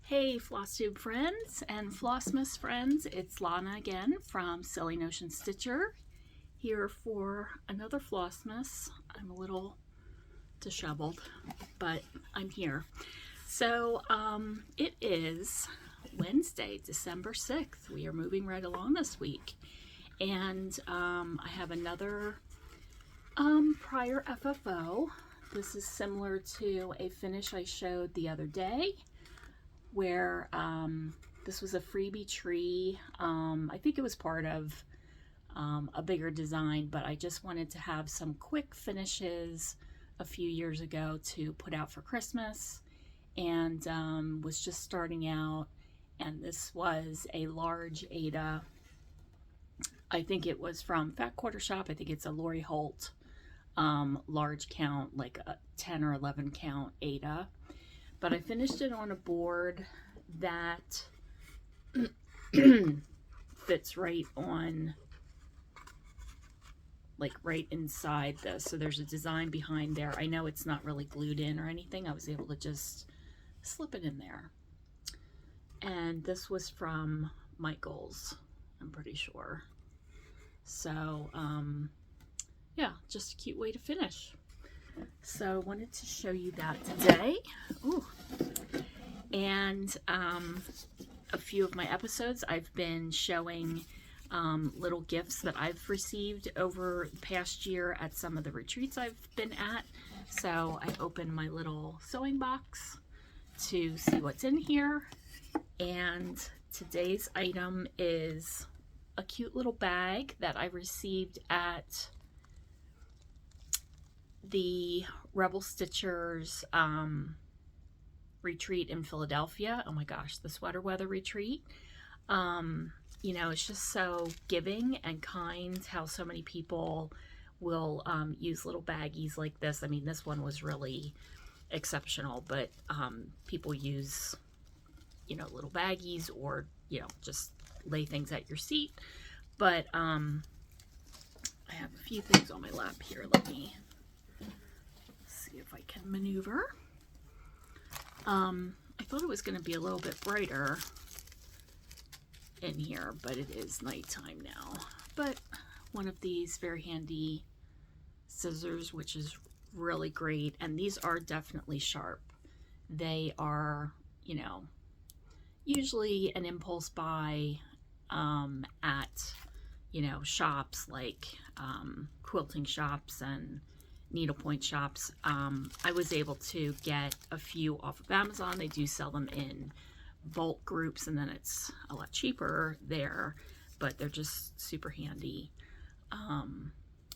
Hey FlossTube friends and Flossmas friends, it's Lana again from Silly Notion Stitcher, here for another Flossmas. I'm a little disheveled, but I'm here. So it is Wednesday, December 6th. We are moving right along this week, and I have another prior FFO. This is similar to a finish I showed the other day, where this was a freebie tree. I think it was part of a bigger design, but I just wanted to have some quick finishes a few years ago to put out for Christmas, and was just starting out, and this was a large Aida. I think it was from Fat Quarter Shop. I think it's a Lori Holt large count, like a 10 or 11 count Aida. But I finished it on a board that fits right on, like right inside this. So there's a design behind there. I know it's not really glued in or anything. I was able to just slip it in there. And this was from Michael's, I'm pretty sure. So, yeah, just a cute way to finish. So I wanted to show you that today. Ooh. And a few of my episodes, I've been showing little gifts that I've received over the past year at some of the retreats I've been at. So I opened my little sewing box to see what's in here. And today's item is a cute little bag that I received at the Rebel Stitchers retreat in Philadelphia. Oh my gosh, the sweater weather retreat. You know, it's just so giving and kind how so many people will use little baggies like this. I mean, this one was really exceptional, but people use, you know, little baggies, or, you know, just lay things at your seat. But I have a few things on my lap here. Let me see if I can maneuver. I thought it was going to be a little bit brighter in here, but it is nighttime now. But one of these very handy scissors, which is really great, and these are definitely sharp. They are, you know, usually an impulse buy at, you know, shops like quilting shops and needlepoint shops. I was able to get a few off of Amazon. They do sell them in bulk groups, and then it's a lot cheaper there, but they're just super handy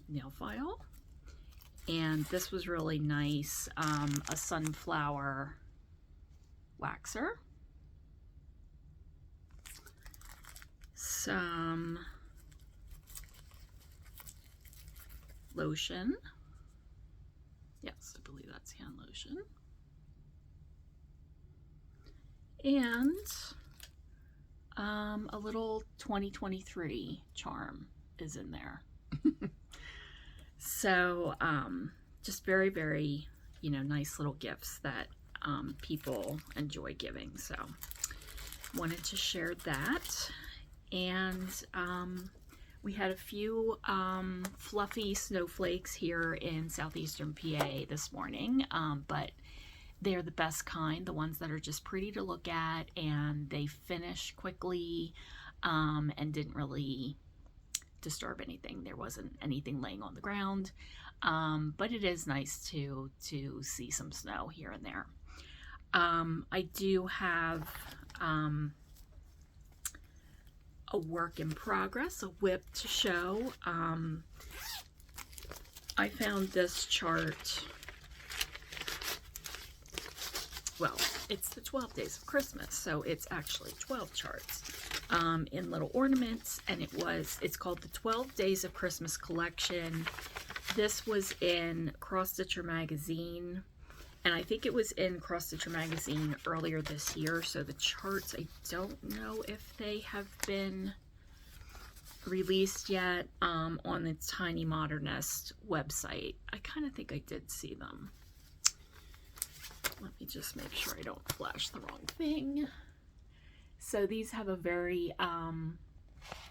nail file. And this was really nice, a sunflower waxer, some lotion. Yes, I believe that's hand lotion. And a little 2023 charm is in there. So just very, very, you know, nice little gifts that people enjoy giving. So wanted to share that. And we had a few fluffy snowflakes here in southeastern PA this morning, but they're the best kind, the ones that are just pretty to look at, and they finish quickly and didn't really disturb anything. There wasn't anything laying on the ground, but it is nice to see some snow here and there. I do have a work in progress, a WIP to show. I found this chart. Well, it's the 12 days of Christmas, so it's actually 12 charts in little ornaments, and it's called the 12 Days of Christmas collection. This was in Cross Stitcher magazine, and I think it was in Cross Stitcher magazine earlier this year. So the charts, I don't know if they have been released yet on the Tiny Modernist website. I kind of think I did see them. Let me just make sure I don't flash the wrong thing. So these have a very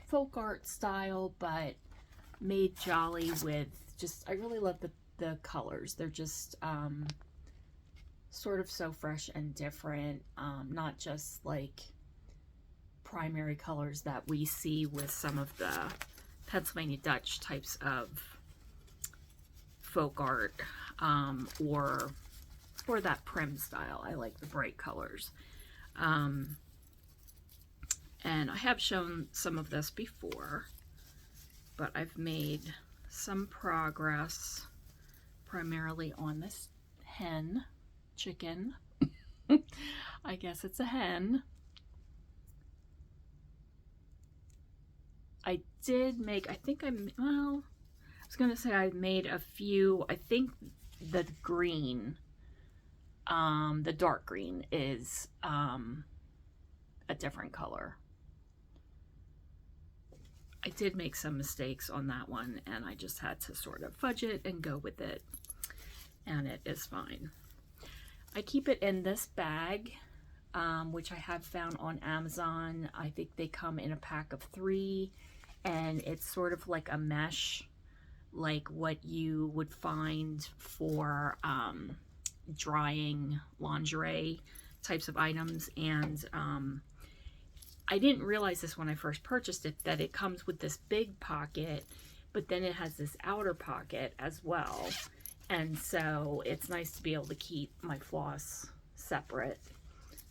folk art style, but made jolly with just, I really love the colors. They're just sort of so fresh and different, not just like primary colors that we see with some of the Pennsylvania Dutch types of folk art, or that prim style. I like the bright colors. And I have shown some of this before, but I've made some progress primarily on this chicken. I guess it's a hen. I did make, I think well, I was gonna say I made a few. I think the green, the dark green is a different color. I did make some mistakes on that one, and I just had to sort of fudge it and go with it, and it is fine. I keep it in this bag, which I have found on Amazon. I think they come in a pack of 3, and it's sort of like a mesh, like what you would find for drying lingerie types of items. And I didn't realize this when I first purchased it, that it comes with this big pocket, but then it has this outer pocket as well. And so it's nice to be able to keep my floss separate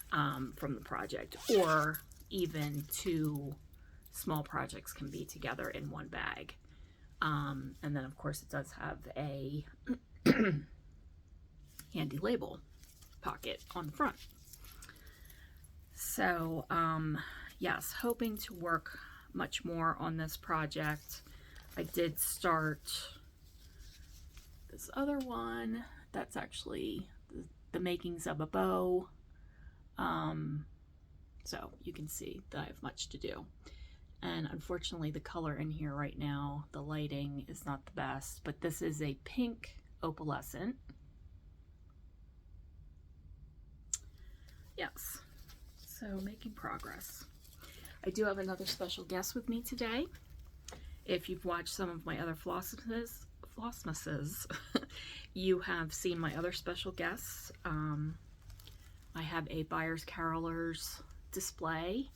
from the project, or even 2 small projects can be together in one bag. And then of course it does have a handy label pocket on the front. So yes, hoping to work much more on this project. I did start this other one that's actually the makings of a bow. So you can see that I have much to do. And unfortunately the color in here right now, the lighting is not the best, but this is a pink opalescent. Yes, so making progress. I do have another special guest with me today. If you've watched some of my other Flossmases, you have seen my other special guests. I have a Byers Carolers display.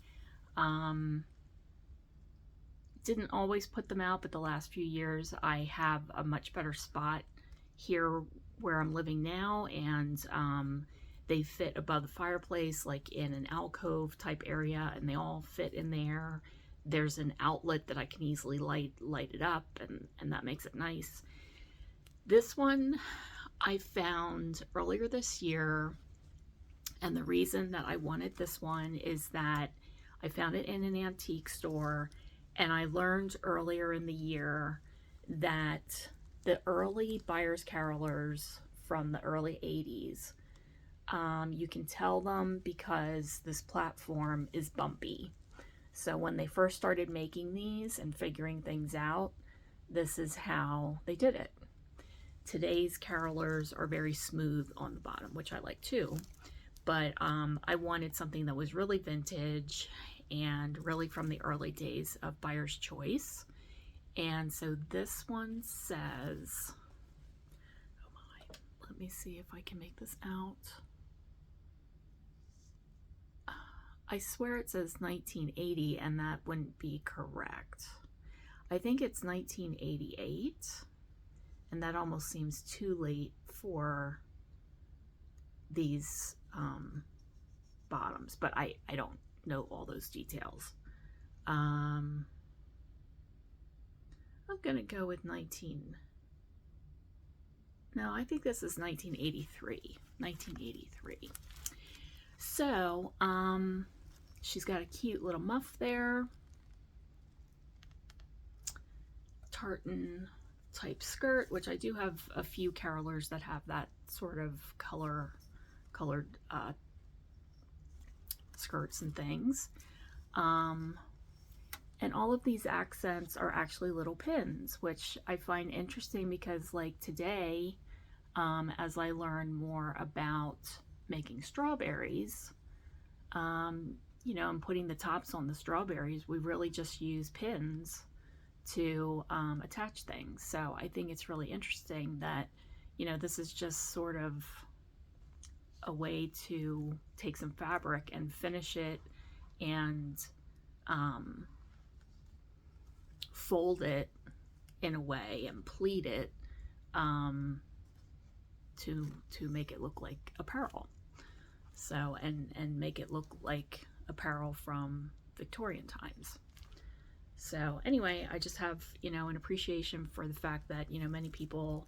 Didn't always put them out, but the last few years I have a much better spot here where I'm living now, and they fit above the fireplace, like in an alcove type area, and they all fit in there. There's an outlet that I can easily light it up, and that makes it nice. This one I found earlier this year, and the reason that I wanted this one is that I found it in an antique store, and I learned earlier in the year that the early Byers Carolers from the early 80s, you can tell them because this platform is bumpy. So when they first started making these and figuring things out, this is how they did it. Today's carolers are very smooth on the bottom, which I like too. But I wanted something that was really vintage and really from the early days of Byers Choice. And so this one says, oh my, let me see if I can make this out. I swear it says 1980, and that wouldn't be correct. I think it's 1988, and that almost seems too late for these bottoms, but I don't know all those details. I'm gonna go with I think this is 1983. So she's got a cute little muff there, tartan type skirt, which I do have a few carolers that have that sort of colored skirts and things. And all of these accents are actually little pins, which I find interesting because, like, today, as I learn more about making strawberries, you know, and putting the tops on the strawberries, we really just use pins to attach things. So I think it's really interesting that, you know, this is just sort of a way to take some fabric and finish it and fold it in a way and pleat it to make it look like apparel. So and make it look like apparel from Victorian times. So anyway, I just have, you know, an appreciation for the fact that, you know, many people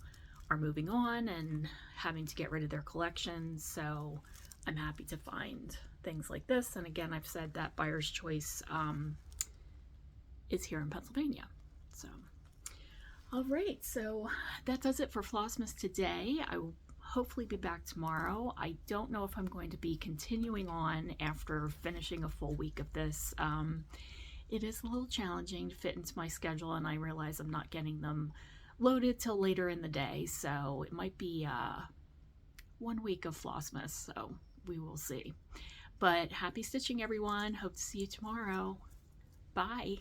are moving on and having to get rid of their collections. So I'm happy to find things like this. And again, I've said that Byers Choice is here in Pennsylvania. So, all right, so that does it for Flossmas today. I will hopefully be back tomorrow. I don't know if I'm going to be continuing on after finishing a full week of this. It is a little challenging to fit into my schedule, and I realize I'm not getting them loaded till later in the day, so it might be 1 week of Flossmas, so we will see. But happy stitching, everyone. Hope to see you tomorrow. Bye.